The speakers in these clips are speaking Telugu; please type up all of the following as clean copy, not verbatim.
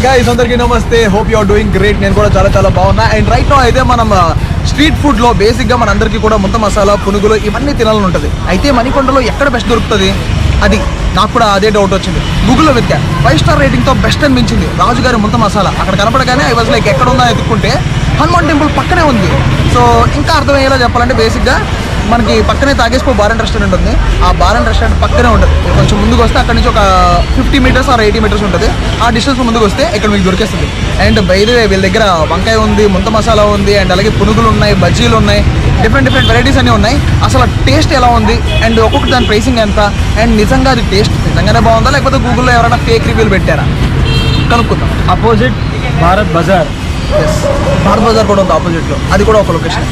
guys, అందరికీ నమస్తే. Hope you are doing great. నేను కూడా చాలా బాగున్నా. అండ్ రైట్ నౌ అయితే మనం స్ట్రీట్ ఫుడ్ లో బేసిక్ గా మనందరికీ కూడా ముంత మసాలా, పునుగులు ఇవన్నీ తినాలని ఉంటుంది. అయితే మణికొండలో ఎక్కడ బెస్ట్ దొరుకుతుంది? అది నాకు కూడా అదే డౌట్ వచ్చింది. గూగుల్లో వెతికా, 5 స్టార్ రేటింగ్ తో బెస్ట్ అనిపించింది రాజుగారి ముంత మసాలా. అక్కడ కనపడగానే ఐ వాజ్ లైక్ ఎక్కడ ఉందా ఎత్తుక్కుంటే హనుమాన్ టెంపుల్ పక్కనే ఉంది. సో ఇంకా అర్థమయ్యేలా చెప్పాలంటే బేసిక్ గా మనకి పక్కనే తాగేసుకో బార్ అండ్ రెస్టారెంట్ ఉంది. ఆ బార్ అండ్ రెస్టారెంట్ పక్కనే ఉంటుంది. కొంచెం ముందుకు వస్తే అక్కడ నుంచి ఒక 50 మీటర్స్ ఆర్ 80 మీటర్స్ ఉంటుంది. ఆ డిస్టెన్స్ ముందుకు వస్తే ఇక్కడ మీకు దొరికేస్తుంది. అండ్ బయట వీళ్ళ దగ్గర వంకాయ ఉంది, ముంత మసాలా ఉంది, అండ్ అలాగే పునుగులు ఉన్నాయి, బజ్జీలు ఉన్నాయి, డిఫరెంట్ వెరైటీస్ అన్నీ ఉన్నాయి. అసలు టేస్ట్ ఎలా ఉంది అండ్ ఒక్కొక్కటి దాని ప్రైసింగ్ ఎంత, అండ్ నిజంగా అది టేస్ట్ నిజంగానే బాగుందా లేకపోతే గూగుల్లో ఎవరైనా ఫేక్ రివ్యూలు పెట్టారా కనుక్కుందాం. అపోజిట్ భారత్ బజార్. ఎస్, భారత్ బజార్ కూడా ఉంది ఆపోజిట్లో. అది కూడా ఒక లొకేషన్.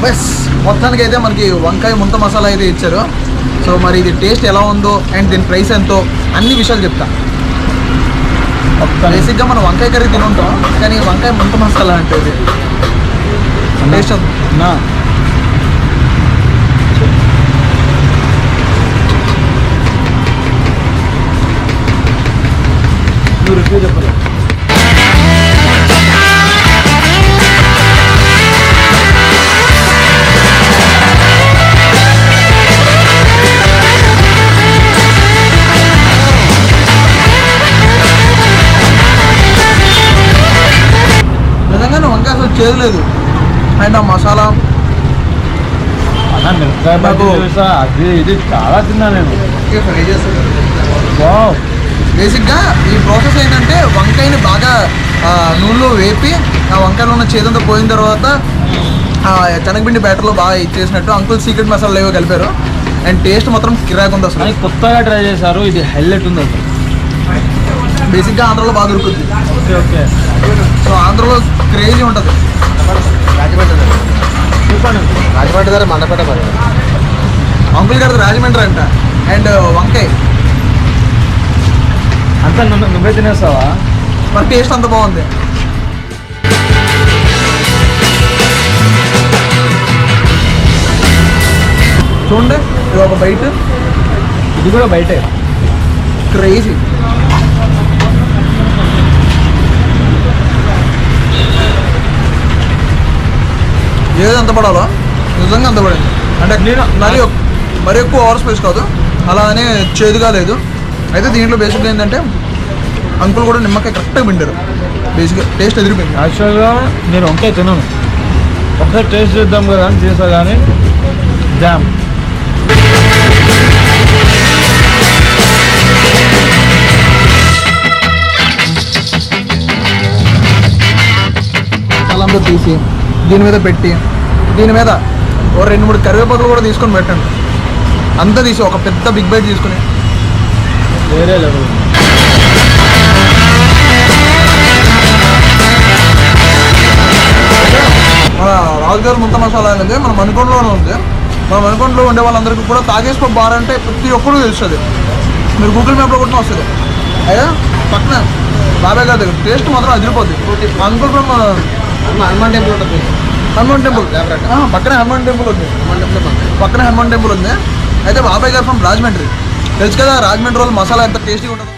బస్ మొత్తానికి అయితే మనకి వంకాయ ముంత మసాలా అయితే ఇచ్చారు. సో మరి ఇది టేస్ట్ ఎలా ఉందో అండ్ దీని ప్రైస్ ఎంతో అన్ని విషయాలు చెప్తా. బేసిక్గా మనం వంకాయ కర్రీ తిని ఉంటాం, కానీ వంకాయ ముంత మసాలా అంటే ఇది టేస్ట్ రివ్యూ చెప్పలేదు. వంకాయ అసలు చేయలేదు. అండ్ ఆ మసాలా అది ఇది చాలా తిన్నా నేను. బేసిక్గా ఈ ప్రాసెస్ ఏంటంటే వంకాయని బాగా నూనెలో వేపి ఆ వంకాయలో ఉన్న చేదంతా పోయిన తర్వాత శనగపిండి బ్యాటర్లో బాగా ఇచ్చేసినట్టు అంకుల్ సీక్రెట్ మసాలా ఏవో కలిపారు. అండ్ టేస్ట్ మాత్రం కిరాక్ ఉంది. అసలు కొత్తగా ట్రై చేశారు. ఇది హైలైట్ ఉంది అసలు. బేసిక్గా ఆంధ్రలో బాగా దొరుకుతుంది. ఓకే. సో ఆంధ్రలో క్రేజీ ఉంటుంది. రాజమండ్రి ధర మండపేట మరి అంకుల్ గారి రాజమండ్రి అంట. అండ్ వంకాయ అంతా నువ్వే తినేస్తావా? మరి టేస్ట్ అంత బాగుంది. చూడండి, ఇది ఒక బయట, ఇది కూడా బయటే. క్రేజీ. ఏది ఎంత పడాలో నిజంగా అంత పడింది. అంటే నేను మరి ఎక్కువ ఓవర్ స్పేస్ కాదు, అలా అని చేదుగా లేదు. అయితే దీంట్లో బేసిక్గా ఏంటంటే అంకుల్ కూడా నిమ్మకాయ కరెక్ట్గా పిండారు. బేసిక్గా టేస్ట్ ఎదిరిపోయింది. యాక్చువల్గా నేను వంకాయ తినను, ఒకసారి టేస్ట్ చేద్దాం కదా అని చేసా, కానీ జామ్. మసాలాంతా తీసి దీని మీద పెట్టి దీని మీద ఓ 2-3 కరివేపాకులు కూడా తీసుకొని పెట్టండి. అంతా తీసి ఒక పెద్ద బిగ్ బైట్ తీసుకుని వేరే లెవెల్. మన రాజుగారి ముంత మసాలా అనేది మన మణికొండలోనే ఉంది. మన మణికొండలో ఉండే వాళ్ళందరికీ కూడా తాగేసుకో బార్ అంటే ప్రతి ఒక్కరు తెలుస్తుంది. మీరు గూగుల్ మ్యాప్లో కొట్టిన వస్తుంది. అయ్యా పక్కన బాబాయ్ గారి దగ్గర టేస్ట్ మాత్రం అదిరిపోద్ది. అంకుల్ ఫ్రమ్ హనుమాన్ టెంపుల్ ఉంటుంది. హనుమాన్ టెంపుల్ పక్కనే హనుమాన్ టెంపుల్ ఉంది. పక్కనే హనుమాన్ టెంపుల్ ఉంది. అయితే బాబాయ్ గారు ఫ్రమ్ రాజమండ్రి. తెలుసు కదా రాజమండ్రి వాళ్ళు మసాలా ఎంత టేస్టీగా ఉంటుందో.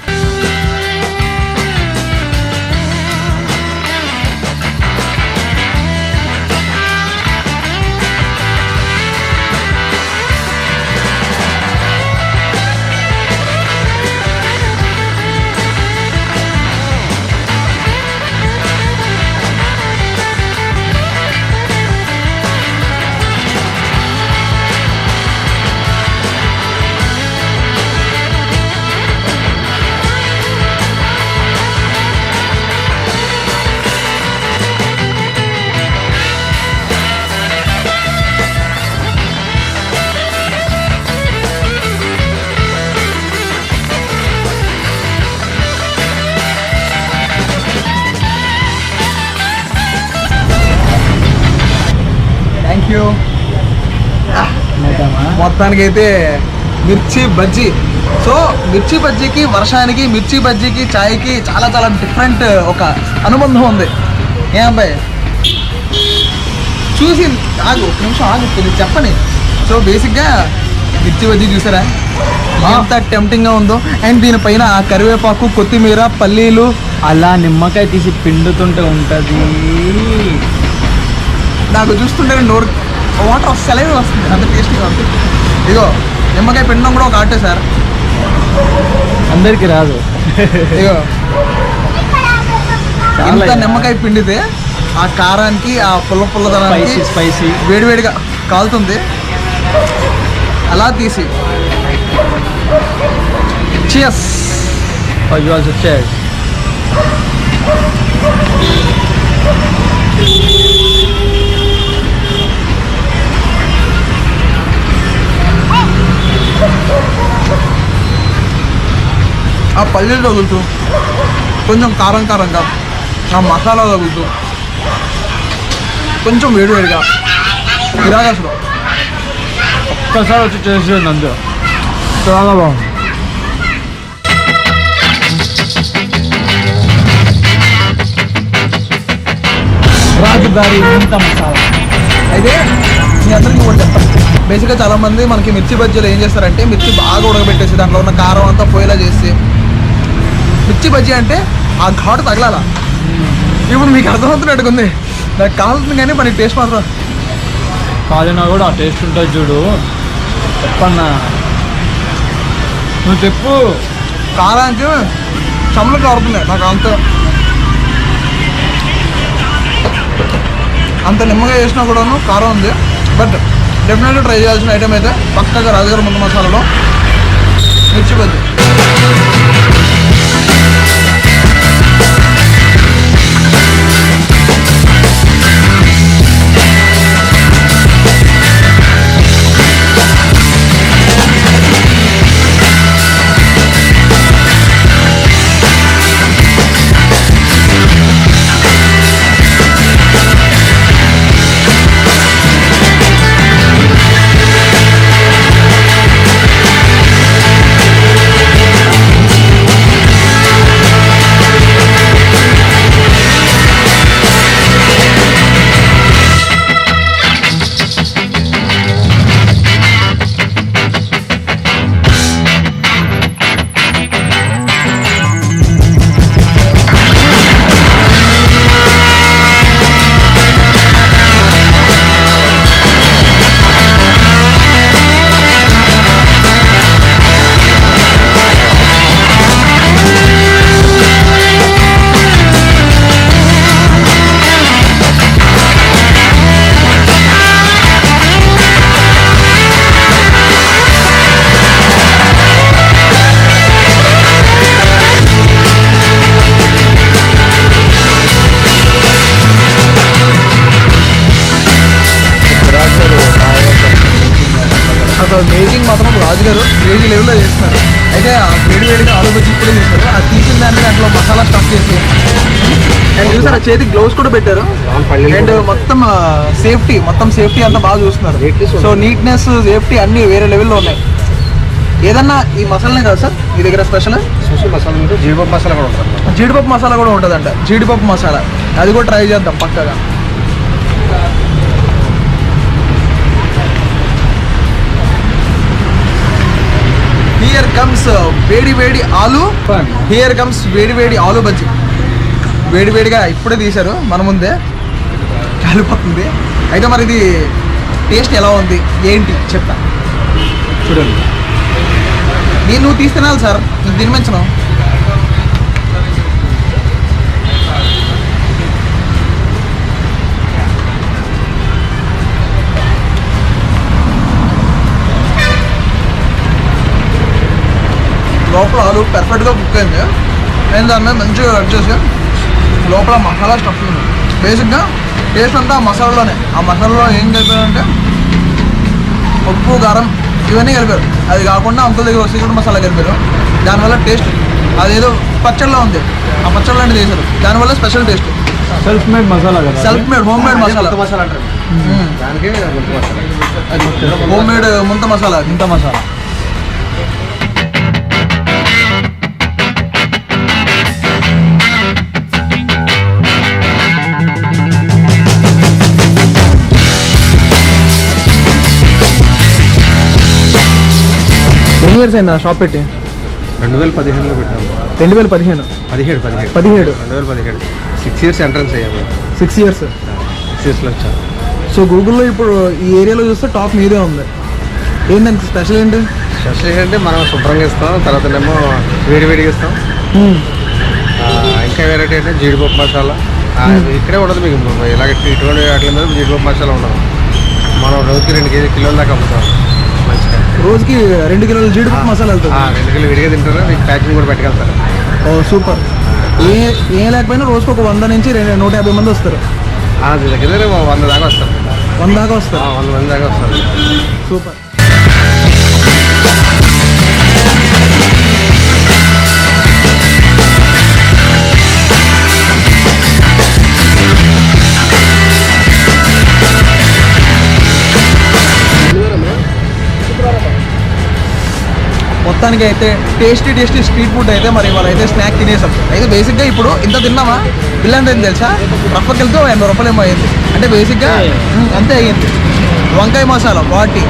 Thank you. మొత్తానికి అయితే మిర్చి బజ్జీ. సో మిర్చి బజ్జీకి వర్షానికి, మిర్చి బజ్జీకి, చాయ్కి చాలా చాలా డిఫరెంట్ ఒక అనుబంధం ఉంది. ఏ అబ్బాయి చూసి ఆగు, ఒక నిమిషం ఆగు, తెలియదు చెప్పని. సో బేసిక్గా మిర్చి బజ్జీ చూసారా ఎంత టెంప్టింగ్గా ఉందో. అండ్ దీనిపైన ఆ కరివేపాకు, కొత్తిమీర, పల్లీలు, అలా నిమ్మకాయ తీసి పిండుతుంటే ఉంటుంది. నాకు చూస్తుంటే నోరు వాటర్ సెలవు వస్తుంది, అంత టేస్టీగా ఉంటుంది. ఇగో నిమ్మకాయ పిండడం కూడా ఒక ఆర్టే సార్. అందరికి రాదు. ఇగో ఇంత చాలా నిమ్మకాయ పిండితే ఆ కారానికి, ఆ పుల్లదనానికి స్పైసీ వేడివేడిగా కాలుతుంది. అలా తీసి చియర్స్. you also cheers. ఆ పల్లీలు తగులుతూ, కొంచెం కారం కారంగా, ఆ మసాలా తగులుతూ, కొంచెం వేడివేడిగా ఇలాగ అసలు ఒక్కసారి వచ్చి టేస్ట్ చేయండి అంతే. చాలా బాగుంది. రాజుగారి ఇంత మసాలా. అయితే మీ అందరికీ కూడా చెప్తాను. బేసిక్గా చాలామంది మనకి మిర్చి బజ్జీలు ఏం చేస్తారంటే మిర్చి బాగా ఉడకబెట్టేసి దాంట్లో ఉన్న కారం అంతా పోయేలా చేసి, మిర్చి బజ్జీ అంటే ఆ ఘాటు తగలాల. ఇప్పుడు మీకు అర్థమవుతున్నట్టుకుంది. నాకు కావాల్సింది కానీ మనకి టేస్ట్ మాత్రం కాలినా కూడా ఆ టేస్ట్ ఉంటుంది చూడు. చెప్పన్నా, నువ్వు చెప్పు. కారానికి చమ్మలు కారుతుంది. నాకు అంత నిమ్మగా చేసినా కూడాను కారం ఉంది. బట్ డెఫినెట్గా ట్రై చేయాల్సిన ఐటమ్ అయితే పక్కగా రాజుగారి ముందు మసాలాలో మిర్చి బజ్జీ. అసలు మేకింగ్ మాత్రం రాజుగారు క్రేజీ లెవెల్లో చేస్తున్నారు. అయితే ఆ వేడివేడిగా ఆలు బజ్జీ కూడా చేస్తారు. అది తీసిన దాన్ని దాంట్లో మసాలా స్టఫ్ చేసి, అండ్ చూసారు చేతికి గ్లౌస్ కూడా పెట్టారు. అండ్ మొత్తం సేఫ్టీ అంతా బాగా చూస్తున్నారు. సో నీట్నెస్, సేఫ్టీ అన్నీ వేరే లెవెల్లో ఉన్నాయి. ఏదన్నా ఈ మసాలానే కదా సార్ మీ దగ్గర స్పెషల్? మసాలా ఉంటే జీడిపప్పు మసాలా కూడా ఉంటుంది. జీడిపప్పు మసాలా కూడా ఉంటుందంట. జీడిపప్పు మసాలా అది కూడా ట్రై చేద్దాం పక్కగా. హియర్ కమ్స్ వేడి ఆలు. హియర్ కమ్స్ వేడి ఆలు బజ్జీ. వేడివేడిగా ఇప్పుడే తీశారు మన ముందే, కాలిపోతుంది. అయితే మరి ఇది టేస్ట్ ఎలా ఉంది ఏంటి చెప్తా చూడండి. నువ్వు తీసి తినాలి సార్, నీకు తినిపించను. లోపల ఆలు పర్ఫెక్ట్గా కుక్ అయింది. నేను దాని మీద మంచిగా కట్ చేసి లోపల మసాలా స్టఫ్ ఉంది. బేసిక్గా టేస్ట్ అంతా ఆ మసాలాలోనే. ఆ మసాలాలో ఏం కలిపారంటే ఉప్పు, కారం ఇవన్నీ కలిపారు. అది కాకుండా అంకుల్ దగ్గర సీక్రెట్ మసాలా కలిపారు. దానివల్ల టేస్ట్ అదేదో పచ్చళ్ళలో ఉంది. ఆ పచ్చళ్ళ లాంటిది వేశారు, దానివల్ల special taste. Self made masala కదా self made home made masala masala అంటారు దానికే గుంట మసాలా. హోమ్ మేడ్ ముంత మసాలా ఇంత మసాలా. ఎన్ని ఇయర్స్ అయిందా షాప్ పెట్టి? 2015లో పెట్టాము. 2015 17 2017 6 ఇయర్స్ ఎంట్రన్స్ అయ్యాము. 6 ఇయర్స్ 6 ఇయర్స్లో వచ్చాము. సో గూగుల్లో ఇప్పుడు ఈ ఏరియాలో చూస్తే టాప్ మీదే ఉంది. ఏంటంటే స్పెషల్ ఏంటి? స్పెషల్ ఏంటంటే మనం శుభ్రంగా ఇస్తాం, తర్వాత ఏమో వేడివేడిగా ఇస్తాం. ఇంకా వెరైటీ అంటే జీడిపప్పు మసాలా ఇక్కడే ఉండదు మీకు. ఇలాగ ఇటువంటి వాటి మీద జీడిపప్పు మసాలా ఉండదు. మనం రోజుకి 2 కిలోల దాకా అమ్ముతాం మంచిగా. రోజుకి 2 కిలోల జీడిపప్పు మసాలా వెళ్తుంది. 2 కిలోలు విడిగా తింటారు, మీకు ప్యాకింగ్ కూడా పెట్టుకెళ్తారు. ఓ సూపర్. ఏం లేకపోయినా రోజుకి ఒక 100 నుంచి 150 మంది వస్తారు. దగ్గర 100 దాకా వస్తారు. 100 దాకా వస్తారు. 100 మంది దాకా వస్తారు. సూపర్. మొత్తానికి అయితే టేస్టీ స్ట్రీట్ ఫుడ్ అయితే మరి వాళ్ళైతే స్నాక్ తినేసాం. అయితే బేసిక్గా ఇప్పుడు ఇంత తిన్నామా బిల్ ఎంత అయింది తెలుసా? రఫ్కి వెళ్తే 80 రూపాయలు ఏమో అయింది. అంటే బేసిక్గా అంతే అయ్యింది. వంకాయ మసాలా 40,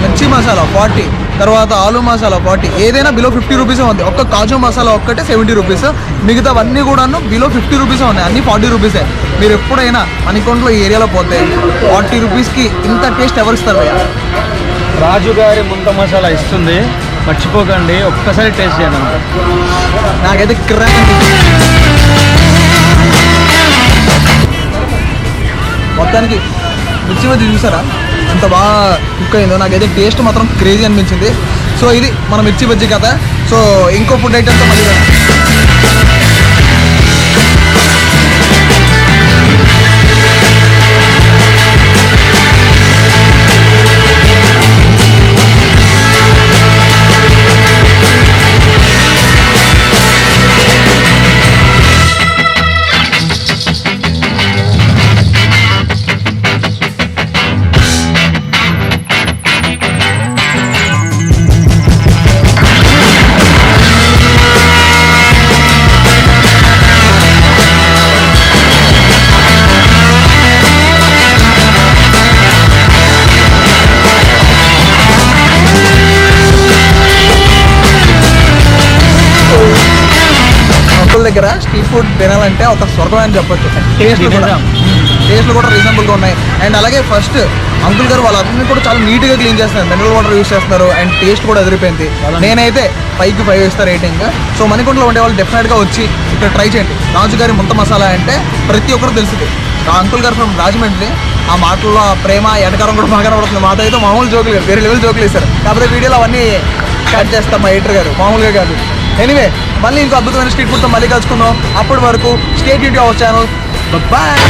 మిర్చి మసాలా 40, తర్వాత ఆలు మసాలా 40. ఏదైనా బిలో 50 రూపీసే ఉంది. ఒక్క కాజు మసాలా ఒక్కటే 70 రూపీస్. మిగతావన్నీ కూడాను బిలో 50 రూపీసే ఉన్నాయి. అన్నీ 40 రూపీసే. మీరు ఎప్పుడైనా మణికొండలో ఈ ఏరియాలో పోతే 40 రూపీస్కి ఇంత టేస్ట్ ఎవరు ఇస్తారు భయ్యా? రాజు గారి ముంత మసాలా ఇస్తుంది, మర్చిపోకండి, ఒక్కసారి టేస్ట్ చేయండి. నాకైతే క్రాక్ మొత్తానికి మిర్చి బజ్జీ చూసారా ఎంత బాగా కుక్ అయిందో? నాకైతే టేస్ట్ మాత్రం క్రేజీ అనిపించింది. సో ఇది మన మిర్చి బజ్జీ కథ. సో ఇంకో ఫుడ్ ఐటమ్తో మళ్ళీ దగ్గర స్ట్రీట్ ఫుడ్ తినాలంటే ఒక స్వర్గం అని చెప్పొచ్చు. టేస్ట్లు కూడా రీజనబుల్గా ఉన్నాయి. అండ్ అలాగే ఫస్ట్ అంకుల్ గారు వాళ్ళందరినీ కూడా చాలా నీట్గా క్లీన్ చేస్తున్నారు, మినరల్ వాటర్ యూస్ చేస్తున్నారు. అండ్ టేస్ట్ కూడా ఎదిరిపోయింది. నేనైతే 5కి 5 ఇస్తాను రేటింగ్. సో మణికొండలో ఉండే వాళ్ళు డెఫినెట్గా వచ్చి ఇక్కడ ట్రై చేయండి. రాజు గారి ముంత మసాలా అంటే ప్రతి ఒక్కరు తెలుస్తుంది. అంకుల్ గారు ఫ్రమ్ రాజమండ్రి. ఆ మాటల్లో ఆ ప్రేమ ఎడకారం కూడా బాగా పడుతుంది. మాతో అయితే మామూలు జోకులు వేరే లెవెల్ జోకులు వేస్తారు. కాకపోతే వీడియోలో అవన్నీ కట్ చేస్తాం మా ఎడిటర్ గారు, మామూలుగా కాదు. ఎనీవే మళ్ళీ ఇంకో అద్భుతమైన స్ట్రీట్ ఫుడ్తో మళ్ళీ కలుసుకుందాం. అప్పటి వరకు stay tune to our channel. Bye.